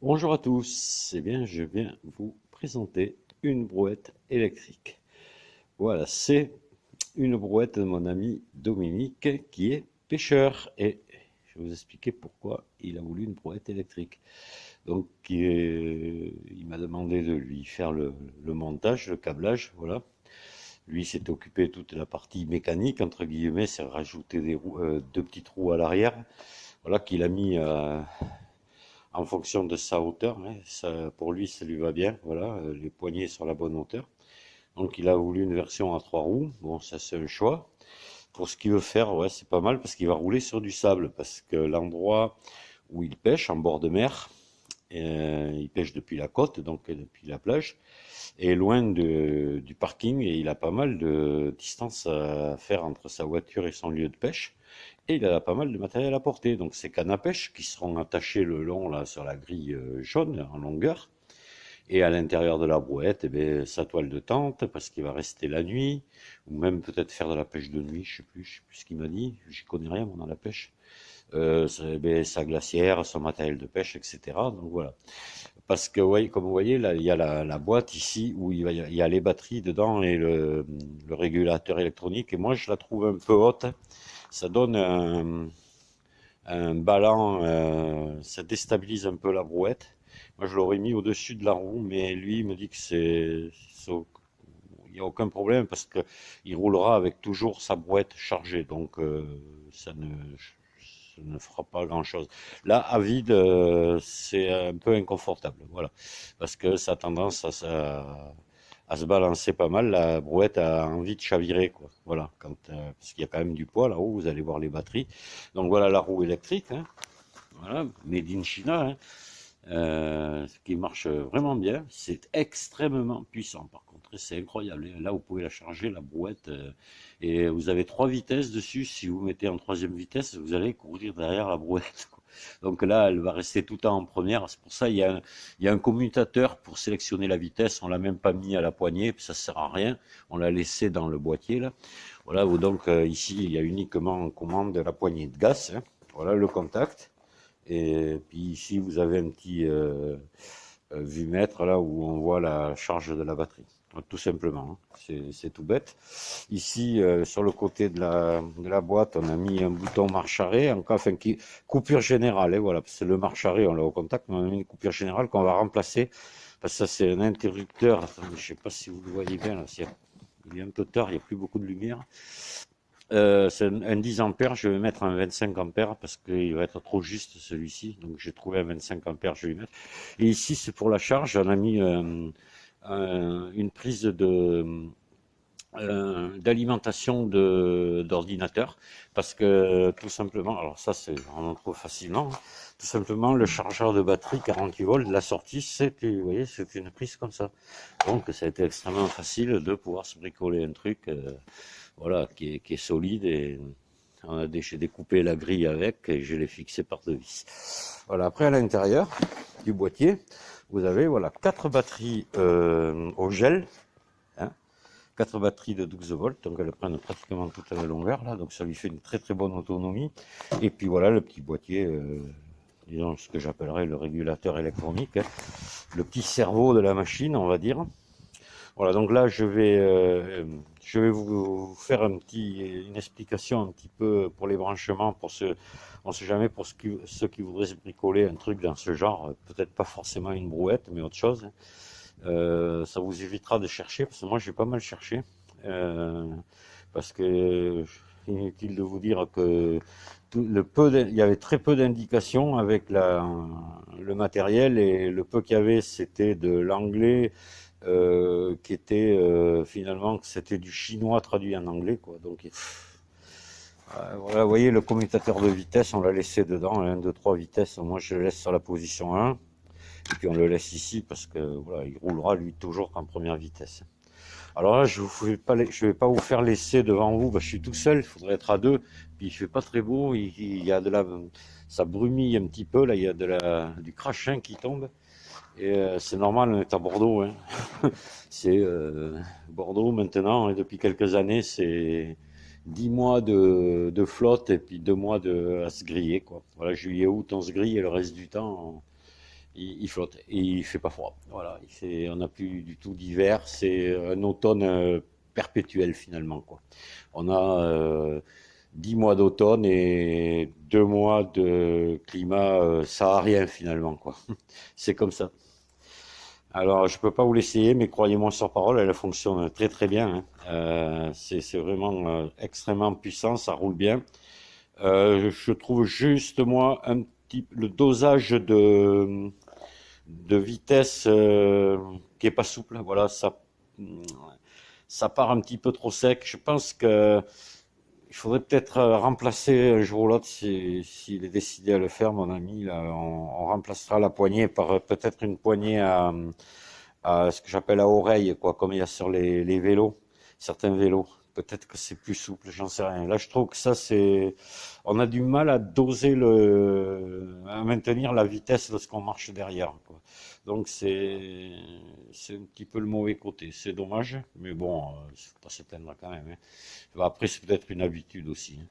Bonjour à tous, je viens vous présenter une brouette électrique. Voilà, c'est une brouette de mon ami Dominique qui est pêcheur et je vais vous expliquer pourquoi il a voulu une brouette électrique. Donc, il m'a demandé de lui faire le montage, le câblage, voilà. Lui s'est occupé de toute la partie mécanique, entre guillemets, c'est rajouter deux petits trous à l'arrière, voilà, qu'il a mis en fonction de sa hauteur, hein. Ça, pour lui, ça lui va bien. Voilà, les poignées sur la bonne hauteur. Donc, il a voulu une version à trois roues. Bon, ça, c'est un choix. Pour ce qu'il veut faire, ouais, c'est pas mal parce qu'il va rouler sur du sable. Parce que l'endroit où il pêche, en bord de mer, il pêche depuis la côte, donc depuis la plage, est loin du parking et il a pas mal de distance à faire entre sa voiture et son lieu de pêche. Et il a pas mal de matériel à porter. Donc ces cannes à pêche qui seront attachées le long là sur la grille jaune en longueur. Et à l'intérieur de la brouette, eh bien, sa toile de tente parce qu'il va rester la nuit ou même peut-être faire de la pêche de nuit. Je sais plus ce qu'il m'a dit. J'y connais rien moi dans la pêche. Sa glacière, son matériel de pêche, etc. Donc voilà. Parce que, ouais, comme vous voyez, là, il y a la boîte ici où il y a les batteries dedans et le régulateur électronique. Et moi, je la trouve un peu haute. Ça donne un ballon, ça déstabilise un peu la brouette. Moi, je l'aurais mis au-dessus de la roue, mais lui, il me dit que il n'y a aucun problème parce que il roulera avec toujours sa brouette chargée. Donc, ça ne fera pas grand-chose. Là, à vide, c'est un peu inconfortable. Voilà. Parce que ça a tendance à se balancer pas mal. La brouette a envie de chavirer, quoi. Voilà. Parce qu'il y a quand même du poids là-haut. Vous allez voir les batteries. Donc voilà la roue électrique, hein. Voilà, made in China, hein. Ce qui marche vraiment bien. C'est extrêmement puissant, par contre. C'est incroyable. Là, vous pouvez la charger, la brouette, et vous avez trois vitesses dessus. Si vous mettez en troisième vitesse, vous allez courir derrière la brouette, quoi. Donc là, elle va rester tout le temps en première. C'est pour ça il y a un commutateur pour sélectionner la vitesse. On l'a même pas mis à la poignée, ça sert à rien. On l'a laissé dans le boîtier là. Voilà. Donc ici, il y a uniquement en commande de la poignée de gaz, hein. Voilà le contact. Et puis ici, vous avez un petit vue-mètre là où on voit la charge de la batterie. Tout simplement, hein. C'est tout bête. Ici, sur le côté de la boîte, on a mis un bouton marche-arrêt, enfin, coupure générale, et voilà, c'est le marche-arrêt, on l'a au contact, mais on a mis une coupure générale qu'on va remplacer, parce que ça c'est un interrupteur. Attendez, je sais pas si vous le voyez bien là, il est un peu tard, il n'y a plus beaucoup de lumière. C'est un 10 ampères, je vais mettre un 25 ampères parce qu'il va être trop juste celui-ci. Donc j'ai trouvé un 25 ampères, je vais y mettre. Et ici c'est pour la charge, on a mis une prise d'alimentation d'ordinateur parce que tout simplement, alors ça c'est on en trouve facilement, hein. Tout simplement le chargeur de batterie 48 volts, la sortie vous voyez, c'est une prise comme ça. Donc ça a été extrêmement facile de pouvoir se bricoler un truc. Voilà, qui est solide et j'ai découpé la grille avec et je l'ai fixé par deux vis. Voilà, après à l'intérieur du boîtier, vous avez voilà quatre batteries au gel, hein, quatre batteries de 12 volts, donc elles prennent pratiquement toute la longueur là, donc ça lui fait une très très bonne autonomie. Et puis voilà le petit boîtier, disons ce que j'appellerais le régulateur électronique, hein, le petit cerveau de la machine, on va dire. Voilà, donc là, je vais vous faire une explication un petit peu pour les branchements, on sait jamais pour ceux qui voudraient se bricoler un truc dans ce genre, peut-être pas forcément une brouette, mais autre chose. Ça vous évitera de chercher, parce que moi j'ai pas mal cherché, euh, parce que inutile de vous dire que il y avait très peu d'indications avec le matériel et le peu qu'il y avait, c'était de l'anglais qui était finalement que c'était du chinois traduit en anglais, quoi. Donc voilà, vous voyez le commutateur de vitesse, on l'a laissé dedans, 1, 2, 3 vitesses. Moi je le laisse sur la position 1 et puis on le laisse ici parce que voilà, il roulera lui toujours qu'en première vitesse. Alors là, je vais pas vous faire l'essai devant vous, je suis tout seul, il faudrait être à deux, puis il fait pas très beau, il y a ça brumille un petit peu, là, il y a du crachin qui tombe, et c'est normal, on est à Bordeaux, hein. C'est Bordeaux maintenant, et depuis quelques années, c'est 10 mois de flotte et puis 2 mois à se griller, quoi. Voilà, juillet, août, on se grille, et le reste du temps, il flotte et il fait pas froid. Voilà, on n'a plus du tout d'hiver, c'est un automne perpétuel finalement, quoi. On a 10 mois d'automne et 2 mois de climat saharien finalement, quoi. C'est comme ça. Alors, je peux pas vous l'essayer, mais croyez-moi sur parole, elle fonctionne très très bien, hein. C'est vraiment extrêmement puissant, ça roule bien. Je trouve juste moi le dosage de vitesse qui est pas souple. Voilà, ça part un petit peu trop sec. Je pense que il faudrait peut-être remplacer un jour ou l'autre, s'il est décidé à le faire, mon ami. Là, on remplacera la poignée par peut-être une poignée à ce que j'appelle à oreille, quoi, comme il y a sur les vélos, certains vélos. Peut-être que c'est plus souple, j'en sais rien. Là, je trouve que ça, on a du mal à doser à maintenir la vitesse lorsqu'on marche derrière, quoi. Donc c'est un petit peu le mauvais côté. C'est dommage, mais bon, faut pas se plaindre quand même, hein. Bah, après, c'est peut-être une habitude aussi, hein,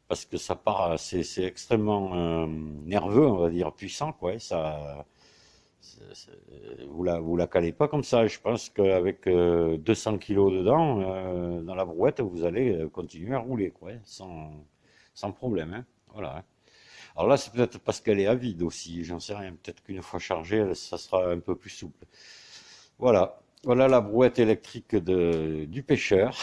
parce que ça part, c'est extrêmement nerveux, on va dire, puissant, quoi. Et ça, vous la calez pas comme ça. Je pense qu'avec 200 kilos dedans, dans la brouette, vous allez continuer à rouler, quoi, hein, sans problème, hein. Voilà, hein. Alors là, c'est peut-être parce qu'elle est à vide aussi, j'en sais rien. Peut-être qu'une fois chargée, ça sera un peu plus souple. Voilà. Voilà la brouette électrique du pêcheur.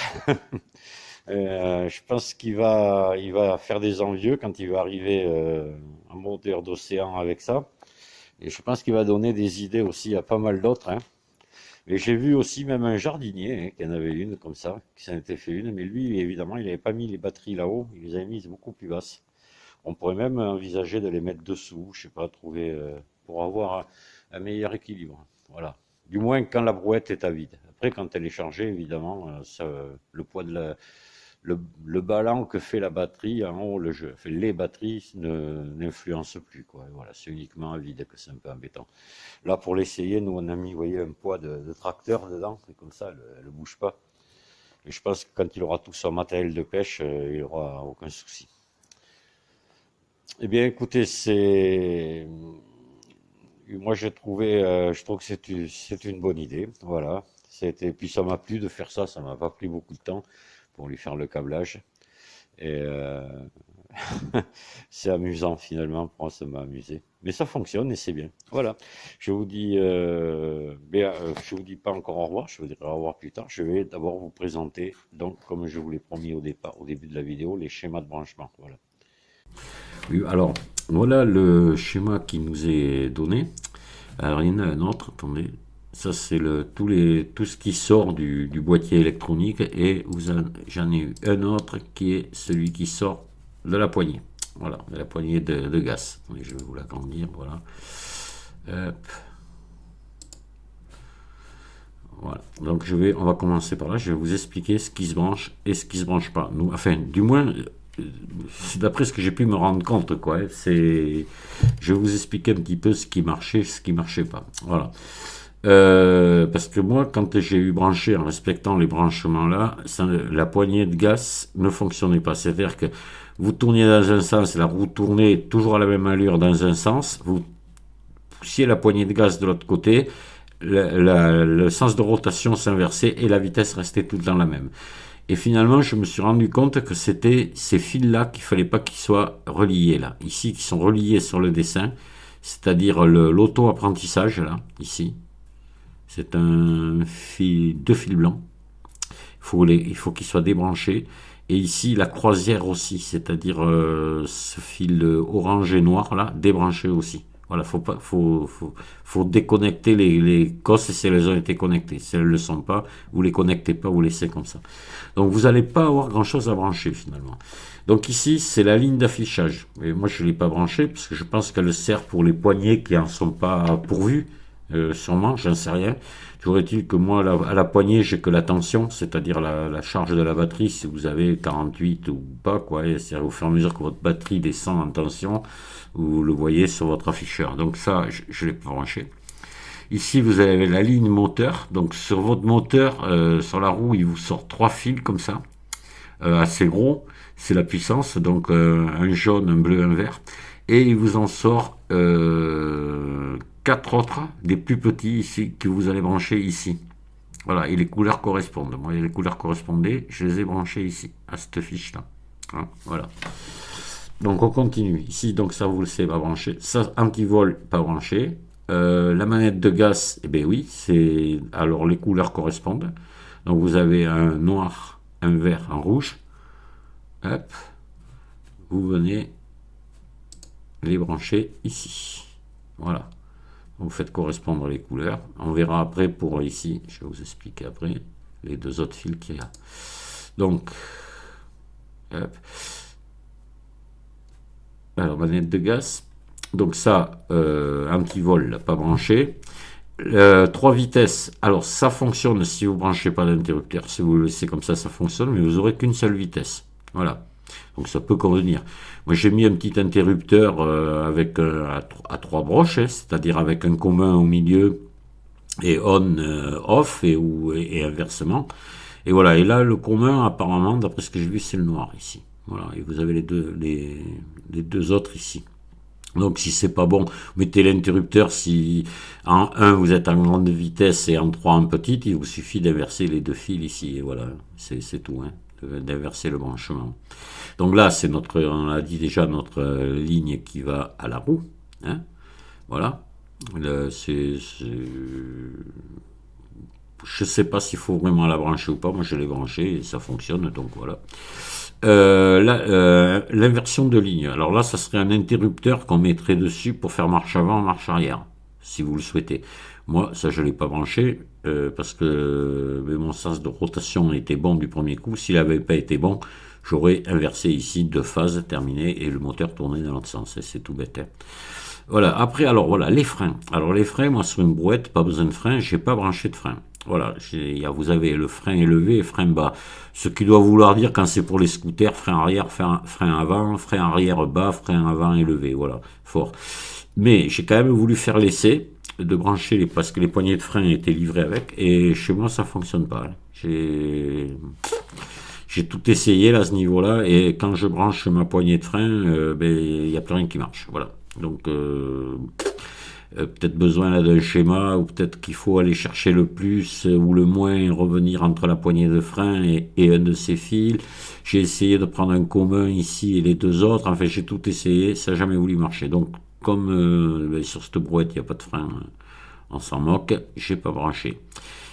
Je pense il va faire des envieux quand il va arriver en moteur d'océan avec ça. Et je pense qu'il va donner des idées aussi à pas mal d'autres, hein. Et j'ai vu aussi même un jardinier, hein, qui en avait une comme ça, qui s'en était fait une, mais lui, évidemment, il n'avait pas mis les batteries là-haut, il les avait mises beaucoup plus basses. On pourrait même envisager de les mettre dessous, je sais pas, trouver pour avoir un meilleur équilibre. Voilà. Du moins quand la brouette est à vide. Après, quand elle est chargée, évidemment, le poids le ballon que fait la batterie en haut, les batteries n'influencent plus, quoi. Voilà, c'est uniquement à vide que c'est un peu embêtant. Là, pour l'essayer, nous on a mis, vous voyez, un poids de tracteur dedans, et comme ça, elle ne bouge pas. Et je pense que quand il aura tout son matériel de pêche, il aura aucun souci. Eh bien, écoutez, moi je trouve que c'est une bonne idée. Voilà. Puis ça m'a plu de faire ça, ça m'a pas pris beaucoup de temps pour lui faire le câblage. Et c'est amusant finalement, pour moi ça m'a amusé. Mais ça fonctionne et c'est bien. Voilà. Je vous dis pas encore au revoir, je vous dirai au revoir plus tard. Je vais d'abord vous présenter, donc, comme je vous l'ai promis au début de la vidéo, les schémas de branchement. Voilà. Oui, alors, voilà le schéma qui nous est donné. Alors, il y en a un autre, attendez. Ça, c'est tout ce qui sort du boîtier électronique. Et j'en ai eu un autre qui est celui qui sort de la poignée. Voilà, de la poignée de gaz. Attendez, je vais vous l'agrandir, voilà. Hop. Voilà. Donc, on va commencer par là. Je vais vous expliquer ce qui se branche et ce qui se branche pas. Enfin, du moins, c'est d'après ce que j'ai pu me rendre compte, quoi. Je vais vous expliquer un petit peu ce qui marchait, ce qui marchait pas. Voilà. Parce que moi, quand j'ai eu branché en respectant les branchements là, la poignée de gaz ne fonctionnait pas. C'est-à-dire que vous tourniez dans un sens, la roue tournait toujours à la même allure dans un sens, vous poussiez la poignée de gaz de l'autre côté, le sens de rotation s'inversait et la vitesse restait tout le temps la même. Et finalement, je me suis rendu compte que c'était ces fils-là qu'il fallait pas qu'ils soient reliés là. Ici, qui sont reliés sur le dessin, c'est-à-dire l'auto-apprentissage là, ici. C'est deux fils blancs. Il faut qu'ils soient débranchés. Et ici, la croisière aussi, c'est-à-dire ce fil orange et noir là, débranché aussi. Voilà, faut déconnecter les cosses si elles ont été connectées. Si elles ne le sont pas, vous les connectez pas, vous laissez comme ça. Donc vous n'allez pas avoir grand-chose à brancher finalement. Donc ici, c'est la ligne d'affichage. Et moi, je ne l'ai pas branchée parce que je pense qu'elle sert pour les poignées qui n'en sont pas pourvues. Sûrement, j'en sais rien. Toujours est-il que moi, à la poignée, j'ai que la tension, c'est-à-dire la charge de la batterie, si vous avez 48 ou pas, quoi. C'est au fur et à mesure que votre batterie descend en tension, vous le voyez sur votre afficheur. Donc ça, je l'ai pas branché. Ici, vous avez la ligne moteur. Donc sur votre moteur, sur la roue, il vous sort 3 fils comme ça, assez gros. C'est la puissance, donc un jaune, un bleu, un vert. Et il vous en sort quatre autres, des plus petits ici, que vous allez brancher ici. Voilà, et les couleurs correspondent. Moi, les couleurs correspondaient, je les ai branchées ici, à cette fiche-là. Hein, voilà. Donc on continue. Ici, donc ça, vous le savez, pas branché. Ça, anti-vol, pas branché. La manette de gaz, eh bien oui, c'est. Alors les couleurs correspondent. Donc vous avez un noir, un vert, un rouge. Hop. Vous venez les brancher ici. Voilà. Vous faites correspondre les couleurs. On verra après pour ici. Je vais vous expliquer après les deux autres fils qu'il y a. Donc, hop. Alors, manette de gaz. Donc ça, anti-vol, pas branché. 3 vitesses. Alors, ça fonctionne si vous branchez pas d'interrupteur. Si vous le laissez comme ça fonctionne, mais vous aurez qu'une seule vitesse. Voilà. Donc ça peut convenir. Moi j'ai mis un petit interrupteur avec à 3 broches, hein, c'est-à-dire avec un commun au milieu et on off et inversement. Et voilà. Et là le commun apparemment, d'après ce que j'ai vu, c'est le noir ici. Voilà. Et vous avez les deux autres ici. Donc si c'est pas bon, mettez l'interrupteur. Si en 1 vous êtes en grande vitesse et en 3 en petite, il vous suffit d'inverser les deux fils ici. Et voilà, c'est tout, hein, d'inverser le branchement. Donc là, c'est notre, on a dit déjà, notre ligne qui va à la roue. Hein, voilà. Je sais pas s'il faut vraiment la brancher ou pas. Moi, je l'ai branchée et ça fonctionne. Donc voilà. L'inversion de ligne. Alors là, ça serait un interrupteur qu'on mettrait dessus pour faire marche avant, marche arrière, si vous le souhaitez. Moi, ça, je ne l'ai pas branché parce que mon sens de rotation était bon du premier coup. S'il n'avait pas été bon, j'aurais inversé ici 2 phases terminées et le moteur tournait dans l'autre sens. C'est tout bête. Hein. Voilà. Après, alors voilà, les freins. Alors les freins, moi, sur une brouette, pas besoin de frein. J'ai pas branché de frein. Voilà, vous avez le frein élevé et frein bas. Ce qui doit vouloir dire quand c'est pour les scooters, frein arrière, frein avant, frein arrière bas, frein avant élevé. Voilà, fort. Mais j'ai quand même voulu faire l'essai de brancher parce que les poignées de frein étaient livrées avec et chez moi ça fonctionne pas. J'ai tout essayé là à ce niveau-là et quand je branche ma poignée de frein, il n'y a plus rien qui marche. Voilà. Donc peut-être besoin là d'un schéma ou peut-être qu'il faut aller chercher le plus ou le moins, revenir entre la poignée de frein et un de ces fils. J'ai essayé de prendre un commun ici et les deux autres. Enfin, j'ai tout essayé, ça n'a jamais voulu marcher. Donc, comme sur cette brouette, il n'y a pas de frein, on s'en moque, j'ai pas branché.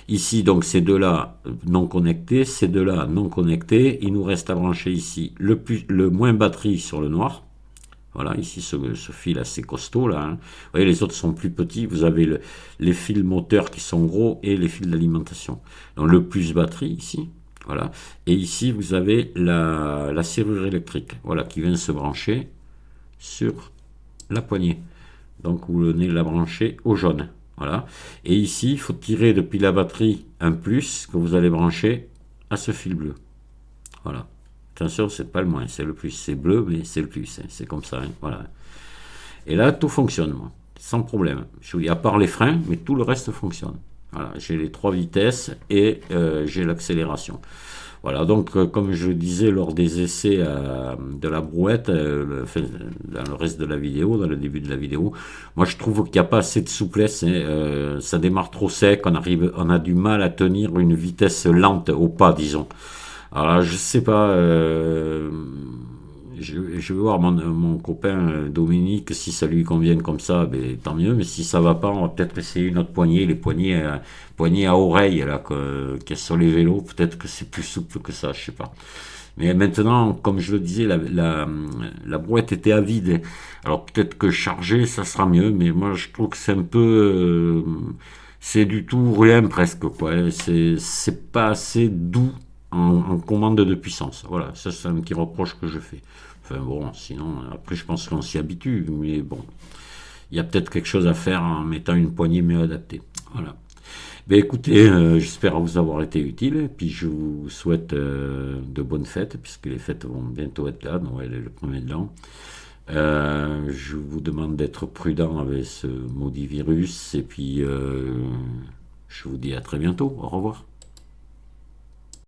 Ici, donc, ces deux-là non connectés, ces deux-là non connectés. Il nous reste à brancher ici le moins batterie sur le noir. Voilà, ici ce fil assez costaud là. Hein. Vous voyez, les autres sont plus petits. Vous avez les fils moteurs qui sont gros et les fils d'alimentation. Donc le plus batterie ici. Voilà. Et ici vous avez la serrure électrique. Voilà, qui vient se brancher sur la poignée. Donc vous venez la brancher au jaune. Voilà. Et ici, il faut tirer depuis la batterie un plus que vous allez brancher à ce fil bleu. Voilà. Attention, c'est pas le moins, c'est le plus. C'est bleu, mais c'est le plus. Hein. C'est comme ça. Hein. Voilà. Et là, tout fonctionne, moi. Sans problème. À part les freins, mais tout le reste fonctionne. Voilà. J'ai les 3 vitesses et j'ai l'accélération. Voilà. Donc, comme je disais lors des essais de la brouette, dans le reste de la vidéo, dans le début de la vidéo, moi je trouve qu'il n'y a pas assez de souplesse. Hein. Ça démarre trop sec. On a du mal à tenir une vitesse lente au pas, disons. Alors, je sais pas, je vais voir mon copain Dominique, si ça lui convient comme ça, ben, tant mieux, mais si ça va pas, on va peut-être essayer une autre poignée, les poignées à oreille là, qu'il y a sur les vélos, peut-être que c'est plus souple que ça, je sais pas. Mais maintenant, comme je le disais, la brouette était à vide. Alors peut-être que charger, ça sera mieux, mais moi je trouve que c'est un peu, c'est du tout rien presque, quoi. C'est pas assez doux en commande de puissance. Voilà, ça c'est un petit reproche que je fais. Enfin bon, sinon, après je pense qu'on s'y habitue, mais bon, il y a peut-être quelque chose à faire en mettant une poignée mieux adaptée. Voilà. Ben écoutez, j'espère vous avoir été utile, et puis je vous souhaite de bonnes fêtes, puisque les fêtes vont bientôt être là, Noël est le premier de l'an. Je vous demande d'être prudent avec ce maudit virus, et puis je vous dis à très bientôt. Au revoir.